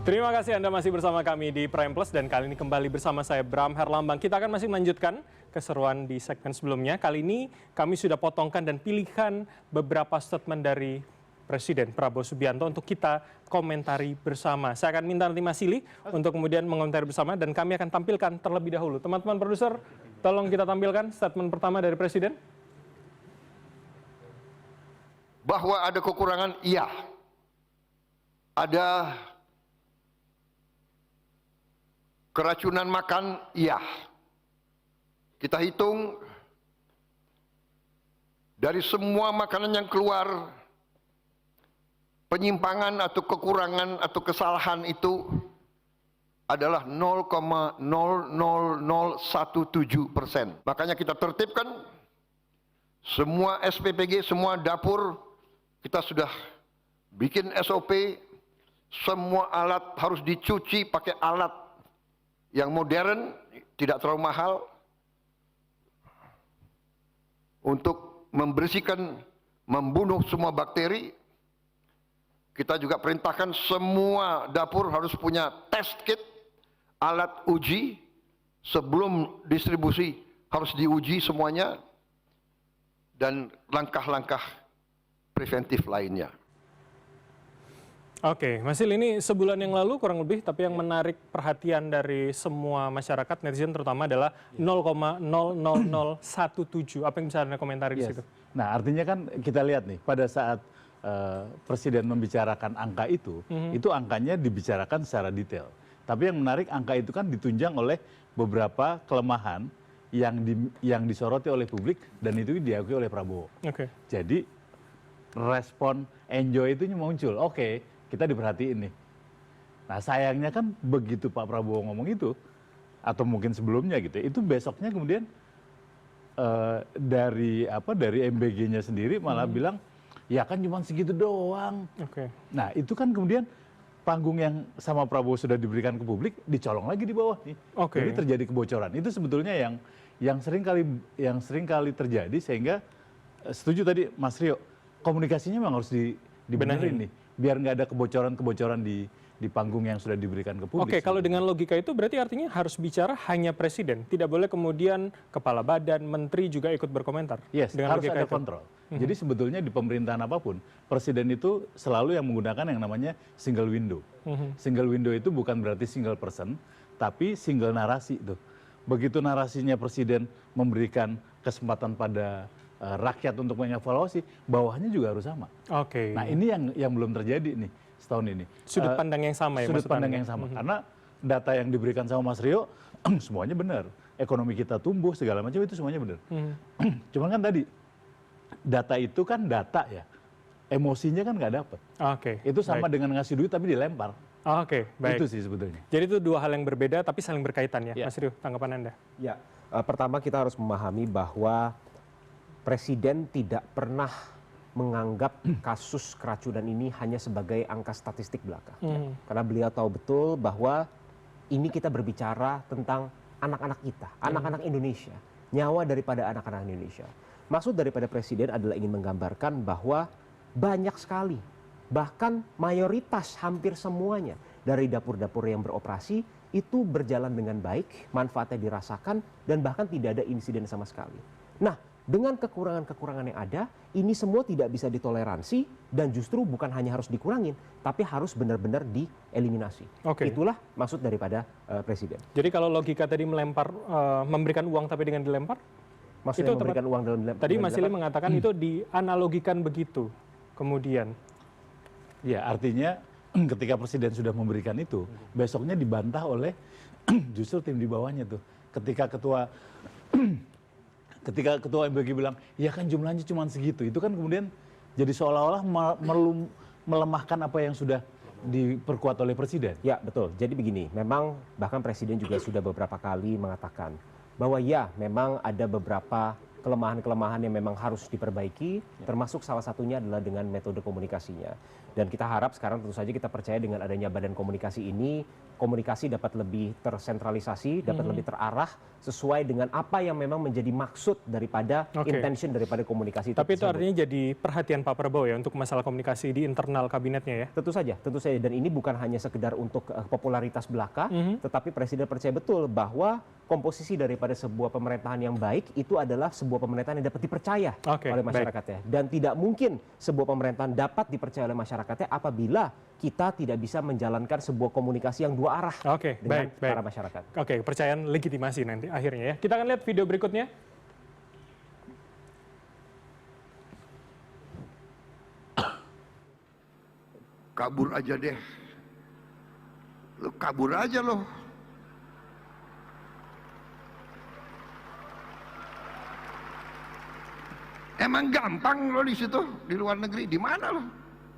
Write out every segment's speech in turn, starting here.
Terima kasih Anda masih bersama kami di Prime Plus dan kali ini kembali bersama saya Bram Herlambang. Kita akan masih melanjutkan keseruan di segmen sebelumnya. Kali ini kami sudah potongkan dan pilihkan beberapa statement dari Presiden Prabowo Subianto untuk kita komentari bersama. Saya akan minta nanti Mas Silih untuk kemudian mengomentari bersama dan kami akan tampilkan terlebih dahulu. Teman-teman produser, tolong kita tampilkan statement pertama dari Presiden. Bahwa ada kekurangan, iya. Ada keracunan makan, iya. Kita hitung dari semua makanan yang keluar, penyimpangan atau kekurangan atau kesalahan itu adalah 0,00017%. Makanya kita tertibkan semua SPPG, semua dapur, kita sudah bikin SOP, semua alat harus dicuci pakai alat yang modern, tidak terlalu mahal, untuk membersihkan, membunuh semua bakteri. Kita juga perintahkan semua dapur harus punya test kit, alat uji, sebelum distribusi harus diuji semuanya, dan langkah-langkah preventif lainnya. Oke, Mas Sil, ini sebulan yang lalu kurang lebih, tapi yang menarik perhatian dari semua masyarakat, netizen terutama adalah 0,00017. Apa yang bisa Anda komentari di situ? Nah, artinya kan kita lihat nih, pada saat Presiden membicarakan angka itu angkanya dibicarakan secara detail. Tapi yang menarik, angka itu kan ditunjang oleh beberapa kelemahan yang disoroti oleh publik dan itu diakui oleh Prabowo. Jadi respon enjoy itu muncul. Oke, kita diperhatiin nih. Nah, sayangnya kan begitu Pak Prabowo ngomong itu, atau mungkin sebelumnya gitu, itu besoknya kemudian dari MBG-nya sendiri malah bilang, ya kan cuma segitu doang. Nah, itu kan kemudian panggung yang sama Prabowo sudah diberikan ke publik dicolong lagi di bawah nih. Jadi terjadi kebocoran. Itu sebetulnya yang sering kali terjadi, sehingga setuju tadi Mas Rio, komunikasinya memang harus dibenerin nih, biar nggak ada kebocoran-kebocoran di panggung yang sudah diberikan ke publik. Kalau dengan logika itu berarti artinya harus bicara hanya Presiden, tidak boleh kemudian kepala badan, menteri juga ikut berkomentar. Dengan harus ada kontrol. Jadi sebetulnya di pemerintahan apapun, Presiden itu selalu yang menggunakan yang namanya single window. Single window itu bukan berarti single person, tapi single narasi itu. Begitu narasinya Presiden memberikan kesempatan pada rakyat untuk mengevaluasi, bawahnya juga harus sama. Nah, ini yang belum terjadi nih setahun ini. Sudut pandang yang sama ya? Sudut pandang yang sama. Karena data yang diberikan sama Mas Rio, semuanya benar. Ekonomi kita tumbuh, segala macam itu semuanya benar. Cuman kan tadi, data itu kan data ya. Emosinya kan nggak dapet. Itu sama dengan ngasih duit tapi dilempar. Baik. Itu sih sebetulnya. Jadi itu dua hal yang berbeda tapi saling berkaitan ya, Mas Rio, tanggapan Anda? Ya, pertama kita harus memahami bahwa Presiden tidak pernah menganggap kasus keracunan ini hanya sebagai angka statistik belaka. Karena beliau tahu betul bahwa ini kita berbicara tentang anak-anak kita, anak-anak Indonesia, nyawa daripada anak-anak Indonesia. Maksud daripada Presiden adalah ingin menggambarkan bahwa banyak sekali, bahkan mayoritas hampir semuanya dari dapur-dapur yang beroperasi itu berjalan dengan baik, manfaatnya dirasakan, dan bahkan tidak ada insiden sama sekali. Nah, dengan kekurangan-kekurangan yang ada, ini semua tidak bisa ditoleransi dan justru bukan hanya harus dikurangin, tapi harus benar-benar dieliminasi. Itulah maksud daripada Presiden. Jadi kalau logika tadi melempar, memberikan uang tapi dengan dilempar? Maksudnya itu memberikan uang dalam dilempar? Tadi Mas Silih mengatakan itu dianalogikan begitu, kemudian. Ya, artinya ketika Presiden sudah memberikan itu, besoknya dibantah oleh justru tim di bawahnya tuh. Ketika ketua MBG bilang, ya kan jumlahnya cuma segitu. Itu kan kemudian jadi seolah-olah melemahkan apa yang sudah diperkuat oleh Presiden. Ya, betul. Jadi begini, memang bahkan Presiden juga sudah beberapa kali mengatakan bahwa ya memang ada beberapa kelemahan-kelemahan yang memang harus diperbaiki, termasuk salah satunya adalah dengan metode komunikasinya. Dan kita harap sekarang tentu saja kita percaya dengan adanya badan komunikasi ini komunikasi dapat lebih tersentralisasi, dapat lebih terarah sesuai dengan apa yang memang menjadi maksud daripada intention daripada komunikasi itu. Tapi itu artinya jadi perhatian Pak Prabowo ya untuk masalah komunikasi di internal kabinetnya ya? Tentu saja. Dan ini bukan hanya sekedar untuk popularitas belaka, tetapi Presiden percaya betul bahwa komposisi daripada sebuah pemerintahan yang baik itu adalah sebuah pemerintahan yang dapat dipercaya oleh masyarakatnya. Dan tidak mungkin sebuah pemerintahan dapat dipercaya oleh masyarakatnya apabila kita tidak bisa menjalankan sebuah komunikasi yang dua arah dengan para masyarakat. Oke, kepercayaan legitimasi nanti akhirnya ya. Kita akan lihat video berikutnya. Kabur aja deh. Lo kabur aja lo. Emang gampang lo di situ, di luar negeri, di mana lo?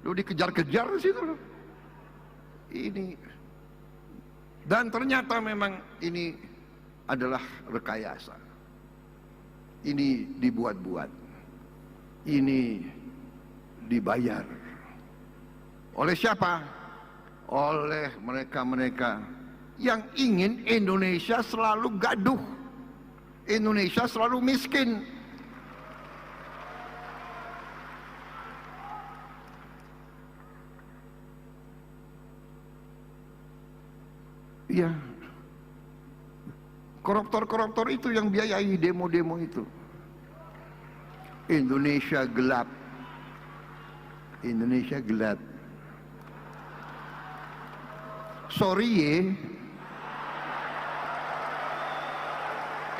Lo dikejar-kejar di situ lo. Ini. Dan ternyata memang ini adalah rekayasa. Ini dibuat-buat. Ini dibayar. Oleh siapa? Oleh mereka-mereka yang ingin Indonesia selalu gaduh. Indonesia selalu miskin. Iya. Koruptor-koruptor itu yang biayai demo-demo itu. Indonesia gelap. Indonesia gelap. Sorry ye.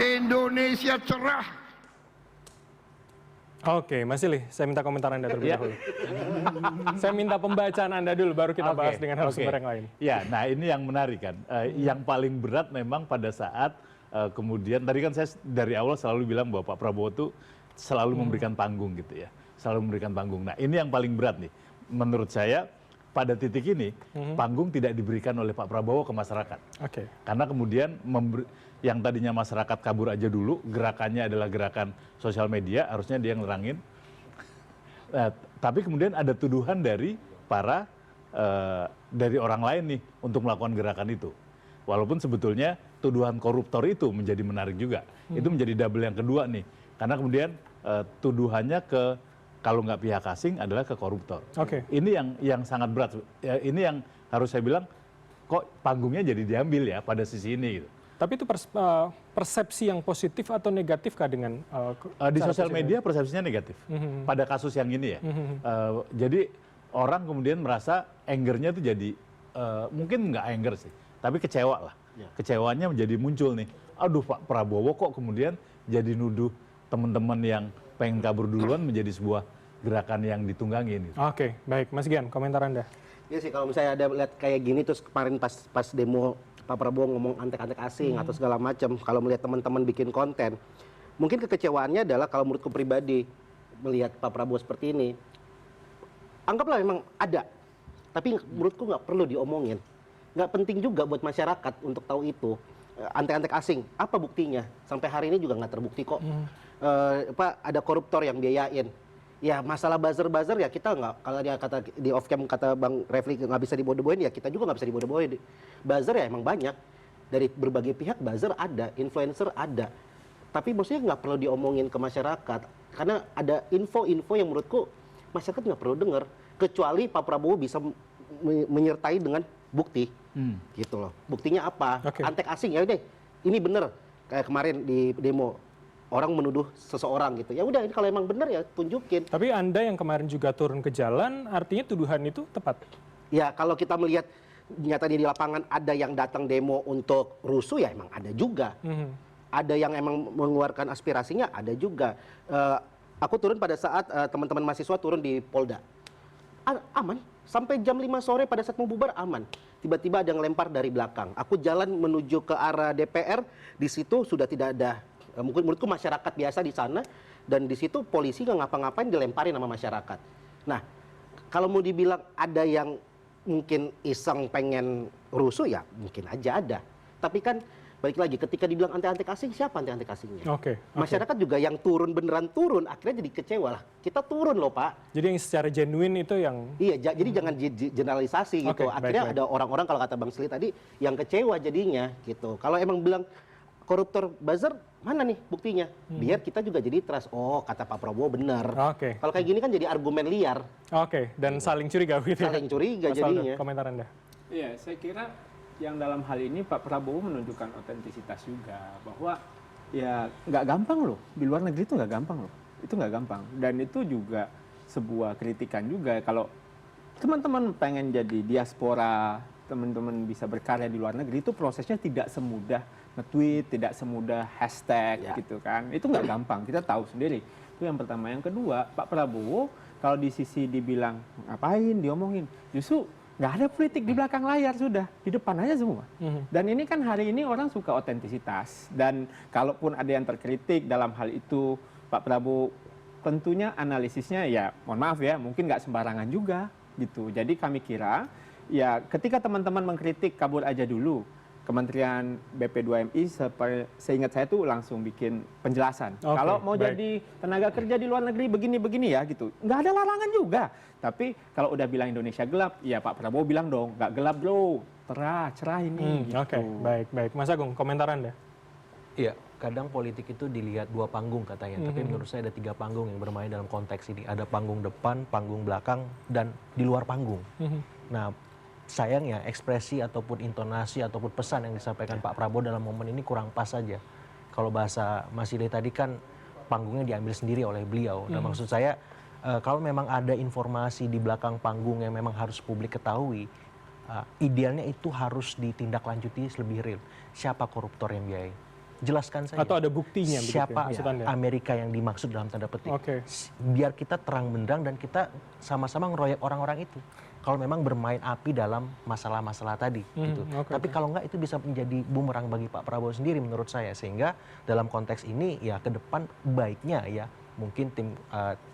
Indonesia cerah. Oke, Mas Silih, saya minta komentar Anda terlebih dahulu. Saya minta pembacaan Anda dulu, baru kita bahas dengan narasumber yang lain. Ya, nah ini yang menarik kan. Yang paling berat memang pada saat kemudian, tadi kan saya dari awal selalu bilang bahwa Pak Prabowo tuh selalu memberikan panggung gitu ya. Selalu memberikan panggung. Nah ini yang paling berat nih. Menurut saya pada titik ini, panggung tidak diberikan oleh Pak Prabowo ke masyarakat. Karena kemudian yang tadinya masyarakat kabur aja dulu, gerakannya adalah gerakan sosial media, harusnya dia yang nerangin. Tapi kemudian ada tuduhan dari dari orang lain nih untuk melakukan gerakan itu. Walaupun sebetulnya tuduhan koruptor itu menjadi menarik juga. Itu menjadi double yang kedua nih. Karena kemudian tuduhannya kalau nggak pihak asing adalah ke koruptor. Ini yang sangat berat. Ini yang harus saya bilang, kok panggungnya jadi diambil ya pada sisi ini gitu. Tapi itu persepsi yang positif atau negatif kah dengan di sosial media persepsinya negatif pada kasus yang ini ya. Jadi orang kemudian merasa angernya itu jadi mungkin nggak anger sih, tapi kecewa lah. Kecewanya menjadi muncul nih. Aduh Pak Prabowo kok kemudian jadi nuduh teman-teman yang pengen kabur duluan menjadi sebuah gerakan yang ditunggangin. Gitu. Oke, baik, Mas Gian, komentar Anda. Iya sih, kalau misalnya ada lihat kayak gini terus kemarin pas demo Pak Prabowo ngomong antek-antek asing atau segala macam, kalau melihat teman-teman bikin konten, mungkin kekecewaannya adalah kalau menurutku pribadi melihat Pak Prabowo seperti ini, anggaplah memang ada, tapi menurutku nggak perlu diomongin, nggak penting juga buat masyarakat untuk tahu itu. Antek-antek asing, apa buktinya? Sampai hari ini juga nggak terbukti kok. Ada koruptor yang biayain. Ya masalah buzzer ya kita nggak, kalau dia kata di off cam kata Bang Refli nggak bisa dibodoh-bodohin, ya kita juga nggak bisa dibodoh-bodohin. Buzzer ya emang banyak, dari berbagai pihak buzzer ada, influencer ada, tapi maksudnya nggak perlu diomongin ke masyarakat karena ada info-info yang menurutku masyarakat nggak perlu dengar, kecuali Pak Prabowo bisa menyertai dengan bukti, gitu loh. Buktinya apa? Antek asing ya udah, ini bener kayak kemarin di demo. Orang menuduh seseorang gitu, ya udah kalau emang benar ya tunjukin. Tapi Anda yang kemarin juga turun ke jalan, artinya tuduhan itu tepat? Ya kalau kita melihat nyata di lapangan ada yang datang demo untuk rusuh ya emang ada juga. Ada yang emang mengeluarkan aspirasinya ada juga. Aku turun pada saat teman-teman mahasiswa turun di Polda. Aman, sampai jam 5 sore pada saat mau bubar aman. Tiba-tiba ada yang lempar dari belakang. Aku jalan menuju ke arah DPR, di situ sudah tidak ada. Mungkin menurutku masyarakat biasa di sana, dan di situ polisi nggak ngapa-ngapain dilemparin sama masyarakat. Nah, kalau mau dibilang ada yang mungkin iseng pengen rusuh ya mungkin aja ada. Tapi kan balik lagi ketika dibilang anti asing, siapa anti asingnya? Oke. Masyarakat juga yang turun beneran turun, akhirnya jadi kecewa lah. Kita turun loh Pak. Jadi yang secara genuine itu yang Iya, jadi jangan generalisasi gitu. Oke, Akhirnya baik. ada orang-orang kalau kata Bang Sli tadi yang kecewa jadinya gitu. Kalau emang bilang koruptor buzzer, mana nih buktinya? Biar kita juga jadi trust. Oh, kata Pak Prabowo benar. Oke. Kalau kayak gini kan jadi argumen liar, Oke, dan saling curiga gitu ya. saling curiga Mas Faldo, jadinya. komentar Anda. Iya, saya kira yang dalam hal ini Pak Prabowo menunjukkan otentisitas juga bahwa ya nggak gampang loh, di luar negeri itu nggak gampang loh, itu nggak gampang, dan itu juga sebuah kritikan juga kalau teman-teman pengen jadi diaspora, teman-teman bisa berkarya di luar negeri itu prosesnya tidak semudah nge-tweet, tidak semudah hashtag gitu kan, itu nggak gampang, kita tahu sendiri. Itu yang pertama. Yang kedua, Pak Prabowo kalau di sisi dibilang ngapain diomongin, justru nggak ada politik di belakang layar, sudah di depan aja semua. Dan ini kan hari ini orang suka otentisitas, dan kalaupun ada yang terkritik dalam hal itu Pak Prabowo tentunya analisisnya ya mohon maaf ya mungkin nggak sembarangan juga gitu. Jadi kami kira ya ketika teman-teman mengkritik kabur aja dulu, Kementerian BP2MI seingat saya tuh langsung bikin penjelasan. Oke, Kalau mau baik. jadi tenaga kerja di luar negeri begini-begini ya gitu. Nggak ada larangan juga. Tapi kalau udah bilang Indonesia gelap, ya Pak Prabowo bilang dong, nggak gelap bro, cerah ini. Gitu. Oke, baik. Mas Agung, komentar Anda. Iya, kadang politik itu dilihat dua panggung katanya, tapi menurut saya ada 3 panggung yang bermain dalam konteks ini. Ada panggung depan, panggung belakang, dan di luar panggung. Nah, sayangnya ekspresi ataupun intonasi ataupun pesan yang disampaikan Pak Prabowo dalam momen ini kurang pas saja. Kalau bahasa Mas Ile tadi kan panggungnya diambil sendiri oleh beliau. Dan maksud saya kalau memang ada informasi di belakang panggung yang memang harus publik ketahui, idealnya itu harus ditindaklanjuti lebih real. Siapa koruptor yang biayai? Jelaskan saja. Atau ada buktinya begitu ya, Siapa maksud Anda? Amerika yang dimaksud dalam tanda petik. Oke. Biar kita terang benderang dan kita sama-sama ngeroyok orang-orang itu. Kalau memang bermain api dalam masalah-masalah tadi. Gitu. Tapi kalau enggak itu bisa menjadi bumerang bagi Pak Prabowo sendiri menurut saya. Sehingga dalam konteks ini ya ke depan baiknya ya mungkin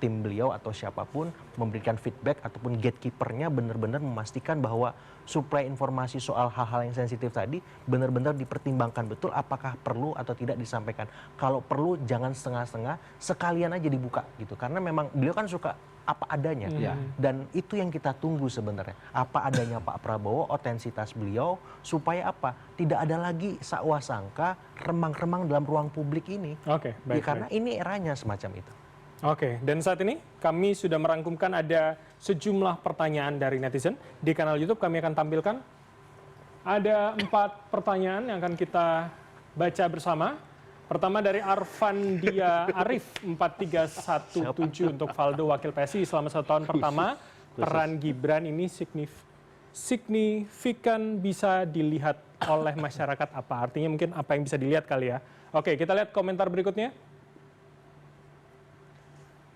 tim beliau atau siapapun memberikan feedback ataupun gatekeepernya benar-benar memastikan bahwa suplai informasi soal hal-hal yang sensitif tadi benar-benar dipertimbangkan betul apakah perlu atau tidak disampaikan. Kalau perlu jangan setengah-setengah, sekalian aja dibuka gitu. Karena memang beliau kan suka apa adanya. Dan itu yang kita tunggu sebenarnya. Apa adanya Pak Prabowo, otensitas beliau supaya apa? Tidak ada lagi sakwa sangka, remang-remang dalam ruang publik ini. Oke, baik. Karena ini eranya semacam itu. Oke, dan saat ini kami sudah merangkumkan ada sejumlah pertanyaan dari netizen. Di kanal YouTube kami akan tampilkan. Ada 4 pertanyaan yang akan kita baca bersama. Pertama dari Arfandia Arif 4317 untuk Faldo Wakil PSI selama 1 tahun pertama. Peran Gibran ini signifikan bisa dilihat oleh masyarakat apa? Artinya mungkin apa yang bisa dilihat kali ya. Oke, kita lihat komentar berikutnya.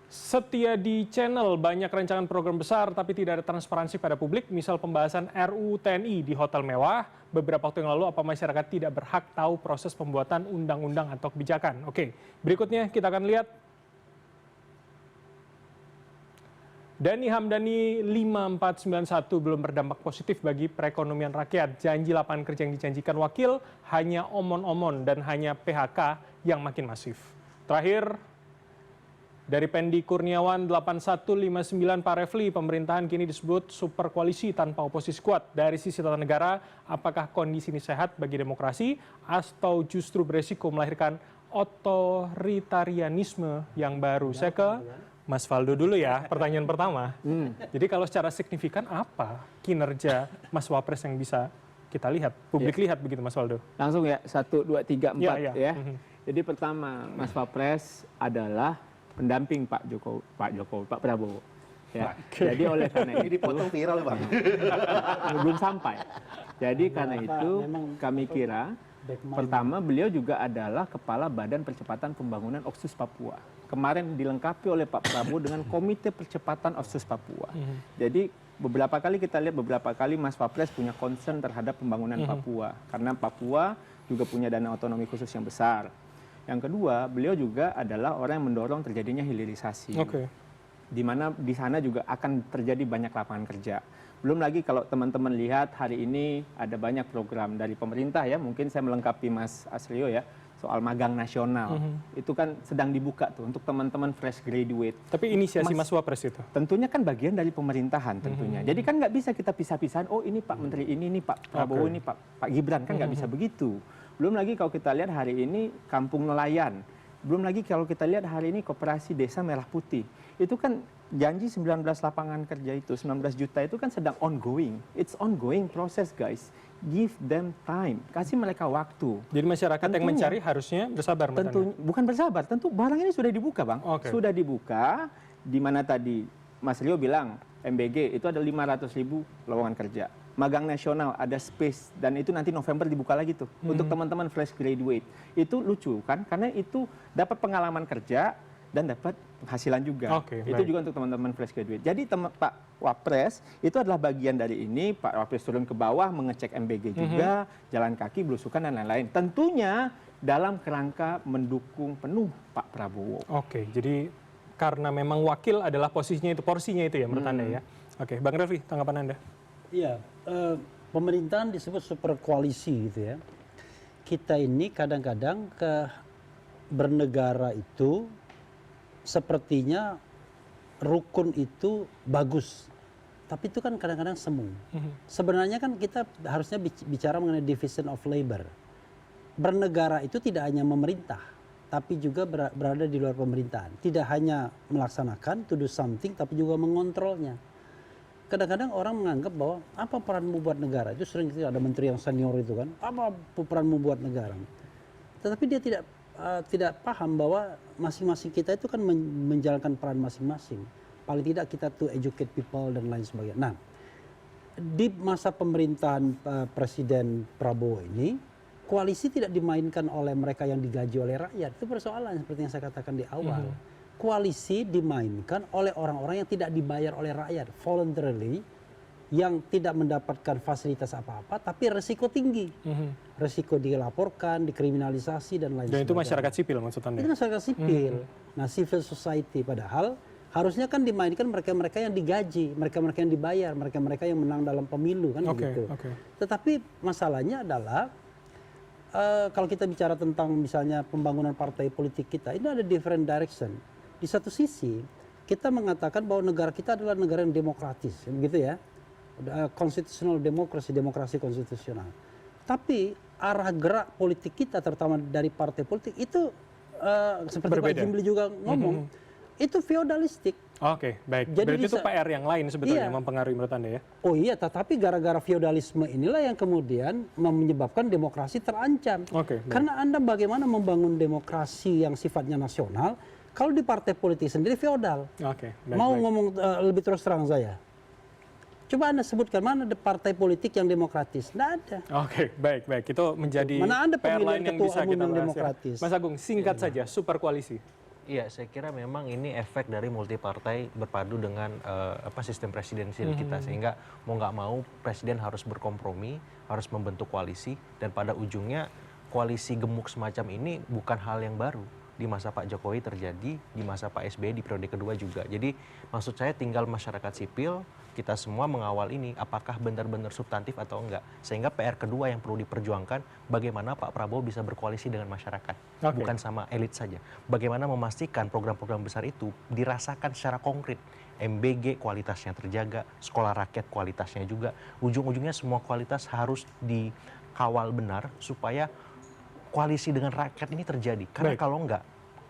Setia di channel, banyak rancangan program besar tapi tidak ada transparansi pada publik, misal pembahasan RUU TNI di hotel mewah beberapa waktu yang lalu, apa masyarakat tidak berhak tahu proses pembuatan undang-undang atau kebijakan? Oke, berikutnya kita akan lihat. Dani Hamdani 5491 belum berdampak positif bagi perekonomian rakyat. Janji lapangan kerja yang dijanjikan wakil hanya omon-omon dan hanya PHK yang makin masif. Terakhir, dari Pendi Kurniawan 8159 Pak Refli, pemerintahan kini disebut super koalisi tanpa oposisi kuat. Dari sisi tata negara, apakah kondisi ini sehat bagi demokrasi atau justru beresiko melahirkan otoritarianisme yang baru? Saya ke Mas Faldo dulu ya, pertanyaan pertama. Jadi kalau secara signifikan apa kinerja Mas Wapres yang bisa kita lihat, publik lihat begitu Mas Faldo? Langsung ya 1, 2, 3, 4 Ya. ya. Jadi pertama Mas Wapres adalah pendamping Pak Prabowo. Ya. Jadi oleh karena Ini itu dipotong viral Bang. belum sampai. Jadi karena itu kami kira pertama beliau juga adalah kepala Badan Percepatan Pembangunan Otsus Papua. Kemarin dilengkapi oleh Pak Prabowo dengan Komite Percepatan Otsus Papua. Jadi beberapa kali kita lihat Mas Wapres punya concern terhadap pembangunan Papua karena Papua juga punya dana otonomi khusus yang besar. Yang kedua, beliau juga adalah orang yang mendorong terjadinya hilirisasi. Di mana di sana juga akan terjadi banyak lapangan kerja. Belum lagi kalau teman-teman lihat hari ini ada banyak program dari pemerintah ya, mungkin saya melengkapi Mas Asrio ya, soal magang nasional. Itu kan sedang dibuka tuh untuk teman-teman fresh graduate. Tapi inisiasi Mas Wapres itu? Tentunya kan bagian dari pemerintahan tentunya. Jadi kan nggak bisa kita pisah-pisahan, oh ini Pak Menteri ini Pak Prabowo, ini Pak Gibran, kan nggak bisa begitu. Belum lagi kalau kita lihat hari ini kampung nelayan. Belum lagi kalau kita lihat hari ini koperasi desa Merah Putih. Itu kan janji 19 lapangan kerja itu, 19 juta itu kan sedang ongoing. It's ongoing process guys. Give them time, kasih mereka waktu. Jadi masyarakat yang mencari harusnya bersabar. Tentu bukan bersabar, tentu barang ini sudah dibuka bang. Sudah dibuka, di mana tadi Mas Rio bilang MBG itu ada 500.000 lowongan kerja. Magang nasional ada space dan itu nanti November dibuka lagi tuh untuk teman-teman fresh graduate. Itu lucu kan, karena itu dapat pengalaman kerja dan dapat penghasilan juga. Itu juga untuk teman-teman fresh graduate. Jadi Pak Wapres itu adalah bagian dari ini. Pak Wapres turun ke bawah mengecek MBG juga, jalan kaki, belusukan dan lain-lain. Tentunya dalam kerangka mendukung penuh Pak Prabowo. Jadi karena memang wakil adalah posisinya itu, porsinya itu ya menurut Anda ya. Bang Refli, tanggapan Anda? Iya, pemerintahan disebut super koalisi gitu ya. Kita ini kadang-kadang bernegara itu sepertinya rukun itu bagus, tapi itu kan kadang-kadang semu. Sebenarnya kan kita harusnya bicara mengenai division of labor. Bernegara itu tidak hanya memerintah, tapi juga berada di luar pemerintahan. Tidak hanya melaksanakan, to do something, tapi juga mengontrolnya. Kadang-kadang orang menganggap bahwa apa peranmu buat negara, itu sering ada menteri yang senior itu kan, apa peranmu buat negara. Tetapi dia tidak paham bahwa masing-masing kita itu kan menjalankan peran masing-masing. Paling tidak kita to educate people dan lain sebagainya. Nah, di masa pemerintahan Presiden Prabowo ini, koalisi tidak dimainkan oleh mereka yang digaji oleh rakyat. Itu persoalan seperti yang saya katakan di awal. Koalisi dimainkan oleh orang-orang yang tidak dibayar oleh rakyat voluntarily, yang tidak mendapatkan fasilitas apa-apa, tapi resiko tinggi. Resiko dilaporkan, dikriminalisasi dan lain sebagainya. Dan itu masyarakat sipil maksud Anda? Itu masyarakat sipil. Nah, civil society padahal harusnya kan dimainkan mereka-mereka yang digaji, mereka-mereka yang dibayar, mereka-mereka yang menang dalam pemilu kan begitu. Tetapi masalahnya adalah kalau kita bicara tentang misalnya pembangunan partai politik kita, ini ada different direction. Di satu sisi kita mengatakan bahwa negara kita adalah negara yang demokratis, begitu ya, constitutional democracy, demokrasi konstitusional. Tapi arah gerak politik kita, terutama dari partai politik itu seperti Pak Jimli juga ngomong, itu feodalistik. Baik. Jadi berarti itu PR yang lain sebetulnya yang mempengaruhi menurut Anda ya? Oh iya, tetapi gara-gara feodalisme inilah yang kemudian menyebabkan demokrasi terancam. Karena Anda bagaimana membangun demokrasi yang sifatnya nasional, kalau di partai politik sendiri feodal. Mau ngomong lebih terus terang saya. Coba Anda sebutkan mana ada partai politik yang demokratis? Tidak ada. Baik. Itu menjadi PR lain yang bisa kita bahas. Mas Agung, singkat saja, super koalisi. Iya, saya kira memang ini efek dari multi partai berpadu dengan sistem presidensial kita, sehingga mau nggak mau presiden harus berkompromi, harus membentuk koalisi, dan pada ujungnya koalisi gemuk semacam ini bukan hal yang baru. Di masa Pak Jokowi terjadi, di masa Pak SBY di periode kedua juga. Jadi maksud saya tinggal masyarakat sipil, kita semua mengawal ini, apakah benar-benar substantif atau enggak. Sehingga PR kedua yang perlu diperjuangkan, bagaimana Pak Prabowo bisa berkoalisi dengan masyarakat. Bukan sama elit saja. Bagaimana memastikan program-program besar itu dirasakan secara konkret. MBG kualitasnya terjaga, sekolah rakyat kualitasnya juga. Ujung-ujungnya semua kualitas harus dikawal benar supaya koalisi dengan rakyat ini terjadi. Karena kalau enggak,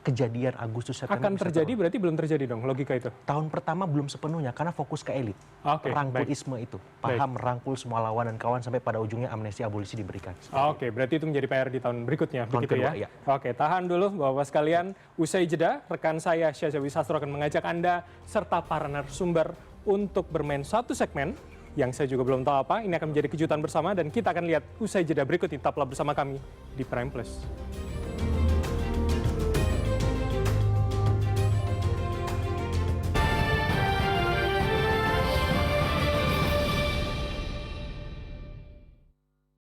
kejadian Agustus September akan terjadi berarti belum terjadi dong logika itu. Tahun pertama belum sepenuhnya karena fokus ke elit. Rangkulisme itu. Paham merangkul semua lawan dan kawan sampai pada ujungnya amnesti abolisi diberikan. Berarti itu menjadi PR di tahun berikutnya tahun begitu kedua, ya. Iya. Tahan dulu Bapak sekalian. Usai jeda, rekan saya Syazia Wisastro akan mengajak Anda serta para narasumber untuk bermain satu segmen yang saya juga belum tahu apa. Ini akan menjadi kejutan bersama dan kita akan lihat usai jeda berikut ini. Tetaplah bersama kami di Prime Plus.